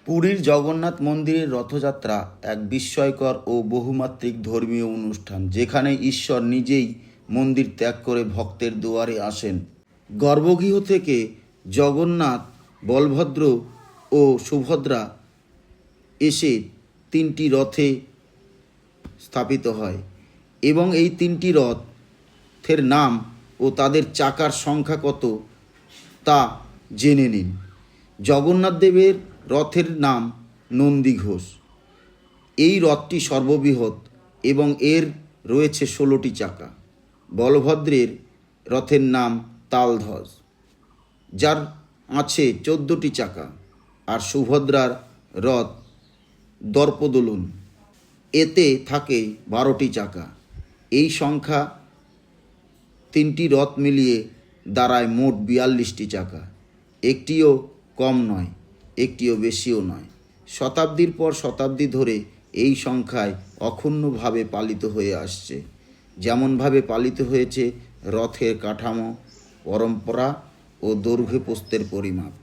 পুরীর জগন্নাথ মন্দিরের রথযাত্রা এক বিস্ময়কর ও বহুমাত্রিক ধর্মীয় অনুষ্ঠান, যেখানে ঈশ্বর নিজেই মন্দির ত্যাগ করে ভক্তের দুয়ারে আসেন। গর্ভগৃহ থেকে জগন্নাথ, বলভদ্র ও সুভদ্রা এসে তিনটি রথে স্থাপিত হয় এবং এই তিনটি রথের নাম ও তাদের চাকার সংখ্যা কত তা জেনে নিন। জগন্নাথ দেবের রথের নাম নন্দীঘোষ। এই রথটি সর্ববৃহৎ এবং এর রয়েছে 16টি চাকা। বলভদ্রের রথের নাম তালধ্বজ, যার আছে 14টি চাকা। আর সুভদ্রার রথ দর্পদলন, এতে থাকে 12টি চাকা। এই সংখ্যা তিনটি রথ মিলিয়ে দাঁড়ায় মোট 42টি চাকা। একটিও কম নয়, একটিও বেশিও নয়। শতাব্দীর পর শতাব্দী ধরে এই সংখ্যায় অক্ষুণ্ণভাবে পালিত হয়ে আসছে, যেমনভাবে পালিত হয়েছে রথের কাঠামো, পরম্পরা ও দৈর্ঘ্য প্রস্থের পরিমাপ।